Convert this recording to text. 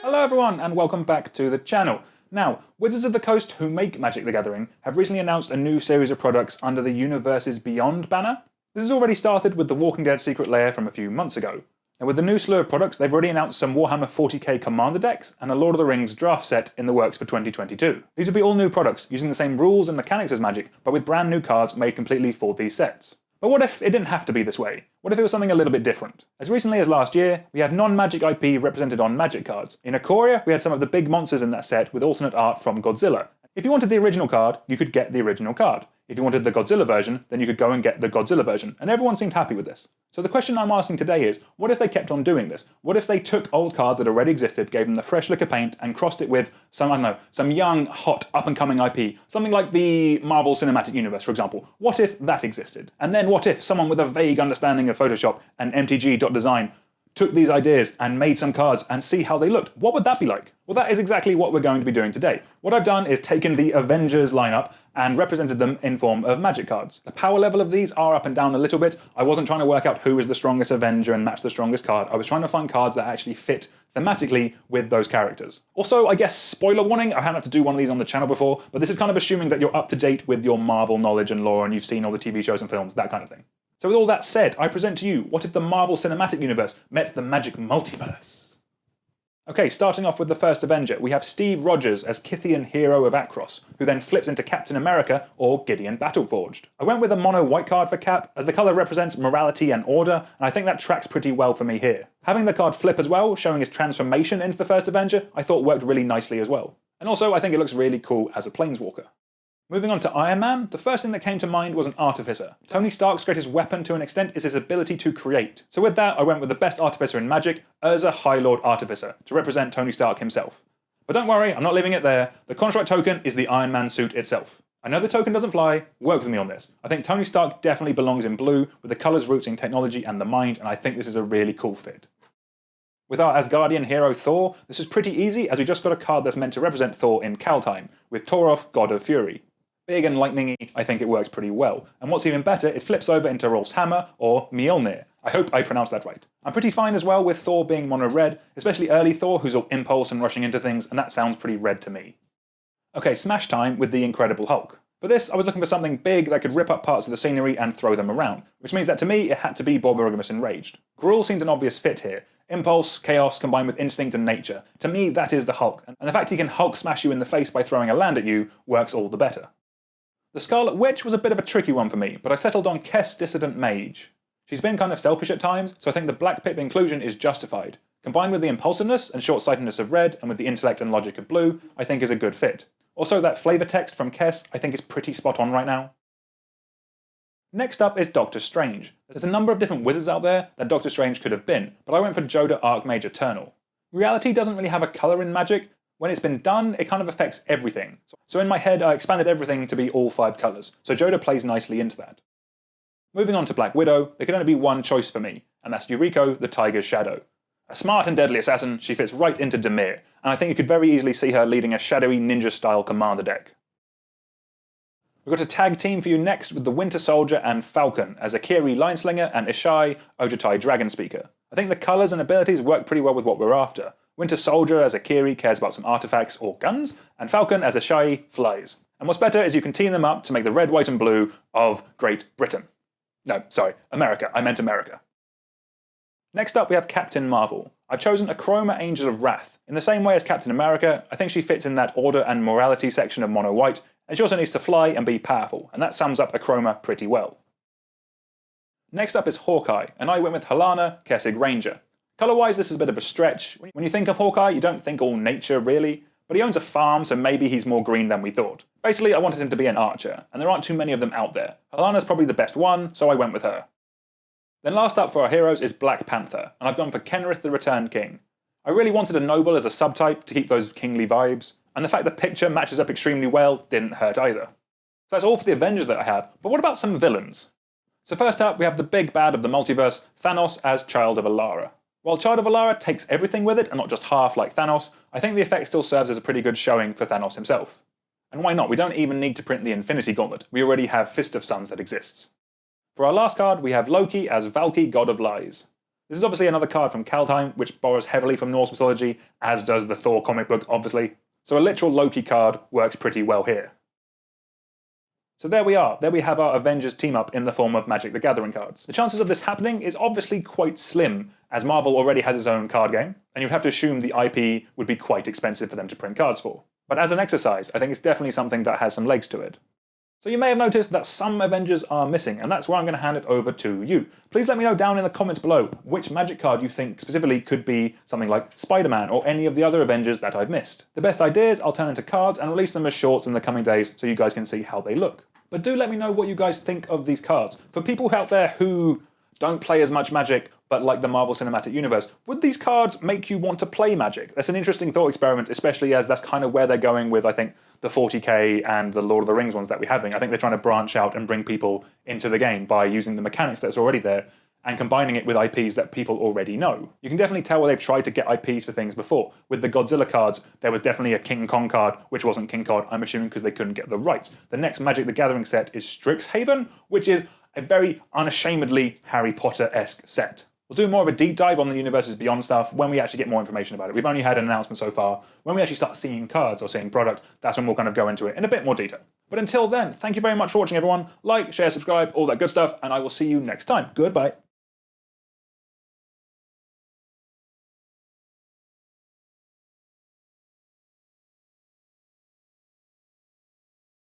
Hello everyone and welcome back to the channel. Now, Wizards of the Coast, who make Magic the Gathering, have recently announced a new series of products under the Universes Beyond banner. This has already started with the Walking Dead Secret Lair from a few months ago. And with the new slew of products, they've already announced some Warhammer 40k Commander decks and a Lord of the Rings draft set in the works for 2022. These will be all new products, using the same rules and mechanics as Magic, but with brand new cards made completely for these sets. But what if it didn't have to be this way? What if it was something a little bit different? As recently as last year, we had non-Magic IP represented on Magic cards. In Ikoria, we had some of the big monsters in that set with alternate art from Godzilla. If you wanted the original card, you could get the original card. If you wanted the Godzilla version, then you could go and get the Godzilla version, and everyone seemed happy with this. So the question I'm asking today is, what if they kept on doing this? What if they took old cards that already existed, gave them the fresh lick of paint, and crossed it with some, I don't know, some young, hot, up-and-coming IP? Something like the Marvel Cinematic Universe, for example. What if that existed? And then what if someone with a vague understanding of Photoshop and MTG.design took these ideas and made some cards and see how they looked? What would that be like? Well, that is exactly what we're going to be doing today. What I've done is taken the Avengers lineup and represented them in form of Magic cards. The power level of these are up and down a little bit. I wasn't trying to work out who is the strongest Avenger and match the strongest card. I was trying to find cards that actually fit thematically with those characters. Also, I guess, spoiler warning, I haven't had to do one of these on the channel before, but this is kind of assuming that you're up to date with your Marvel knowledge and lore and you've seen all the TV shows and films, that kind of thing. So with all that said, I present to you, what if the Marvel Cinematic Universe met the Magic Multiverse? Okay, starting off with the first Avenger, we have Steve Rogers as Kythian Hero of Akros, who then flips into Captain America or Gideon Battleforged. I went with a mono white card for Cap, as the colour represents morality and order, and I think that tracks pretty well for me here. Having the card flip as well, showing his transformation into the first Avenger, I thought worked really nicely as well. And also, I think it looks really cool as a Planeswalker. Moving on to Iron Man, the first thing that came to mind was an Artificer. Tony Stark's greatest weapon to an extent is his ability to create. So with that, I went with the best Artificer in Magic, Urza High Lord Artificer, to represent Tony Stark himself. But don't worry, I'm not leaving it there. The construct token is the Iron Man suit itself. I know the token doesn't fly, work with me on this. I think Tony Stark definitely belongs in blue, with the colours roots in technology and the mind, and I think this is a really cool fit. With our Asgardian hero Thor, this is pretty easy, as we just got a card that's meant to represent Thor in Kaldheim, with Torolf, God of Fury. Big and lightningy, I think it works pretty well. And what's even better, it flips over into Rolf's Hammer, or Mjolnir. I hope I pronounced that right. I'm pretty fine as well with Thor being mono red, especially early Thor who's all impulse and rushing into things, and that sounds pretty red to me. Okay, smash time with the Incredible Hulk. For this, I was looking for something big that could rip up parts of the scenery and throw them around, which means that to me it had to be Borborygmus Enraged. Gruul seemed an obvious fit here. Impulse, chaos combined with instinct and nature. To me, that is the Hulk, and the fact he can Hulk smash you in the face by throwing a land at you works all the better. The Scarlet Witch was a bit of a tricky one for me, but I settled on Kess Dissident Mage. She's been kind of selfish at times, so I think the Black Pip inclusion is justified. Combined with the impulsiveness and short-sightedness of red, and with the intellect and logic of blue, I think is a good fit. Also, that flavour text from Kess I think is pretty spot on right now. Next up is Doctor Strange. There's a number of different wizards out there that Doctor Strange could have been, but I went for Jodah Archmage Eternal. Reality doesn't really have a colour in Magic. When it's been done, it kind of affects everything. So in my head, I expanded everything to be all 5 colours, so Jodah plays nicely into that. Moving on to Black Widow, there could only be one choice for me, and that's Yuriko, the Tiger's Shadow. A smart and deadly assassin, she fits right into Dimir, and I think you could very easily see her leading a shadowy ninja-style commander deck. We've got a tag team for you next with the Winter Soldier and Falcon as Akiri Lineslinger and Ishai Ojutai Dragonspeaker. I think the colours and abilities work pretty well with what we're after. Winter Soldier as Akiri cares about some artifacts or guns, and Falcon as Ishai flies. And what's better is you can team them up to make the red, white and blue of Great Britain. No, sorry, America. I meant America. Next up we have Captain Marvel. I've chosen Akroma Angel of Wrath. In the same way as Captain America, I think she fits in that order and morality section of mono white, and she also needs to fly and be powerful, and that sums up Akroma pretty well. Next up is Hawkeye, and I went with Helana Kessig Ranger. Colour-wise, this is a bit of a stretch. When you think of Hawkeye, you don't think all nature, really. But he owns a farm, so maybe he's more green than we thought. Basically, I wanted him to be an archer, and there aren't too many of them out there. Helana's probably the best one, so I went with her. Then last up for our heroes is Black Panther, and I've gone for Kenrith the Returned King. I really wanted a noble as a subtype to keep those kingly vibes, and the fact the picture matches up extremely well didn't hurt either. So that's all for the Avengers that I have, but what about some villains? So first up, we have the big bad of the multiverse, Thanos as Child of Alara. While Child of Alara takes everything with it, and not just half like Thanos, I think the effect still serves as a pretty good showing for Thanos himself. And why not? We don't even need to print the Infinity Gauntlet. We already have Fist of Suns that exists. For our last card, we have Loki as Valky, God of Lies. This is obviously another card from Kaldheim, which borrows heavily from Norse mythology, as does the Thor comic book, obviously. So a literal Loki card works pretty well here. So there we are. There we have our Avengers team-up in the form of Magic the Gathering cards. The chances of this happening is obviously quite slim, as Marvel already has its own card game, and you'd have to assume the IP would be quite expensive for them to print cards for. But as an exercise, I think it's definitely something that has some legs to it. So you may have noticed that some Avengers are missing, and that's where I'm going to hand it over to you. Please let me know down in the comments below which Magic card you think specifically could be something like Spider-Man or any of the other Avengers that I've missed. The best ideas I'll turn into cards and release them as shorts in the coming days so you guys can see how they look. But do let me know what you guys think of these cards. For people out there who don't play as much Magic but like the Marvel Cinematic Universe, would these cards make you want to play Magic? That's an interesting thought experiment, especially as that's kind of where they're going with, I think, the 40k and the Lord of the Rings ones that we're having. I think they're trying to branch out and bring people into the game by using the mechanics that's already there and combining it with IPs that people already know. You can definitely tell where they've tried to get IPs for things before. With the Godzilla cards, there was definitely a King Kong card, which wasn't King Kong, I'm assuming because they couldn't get the rights. The next Magic the Gathering set is Strixhaven, which is a very unashamedly Harry Potter-esque set. We'll do more of a deep dive on the Universes Beyond stuff when we actually get more information about it. We've only had an announcement so far. When we actually start seeing cards or seeing product, that's when we'll kind of go into it in a bit more detail. But until then, thank you very much for watching, everyone. Like, share, subscribe, all that good stuff, and I will see you next time. Goodbye.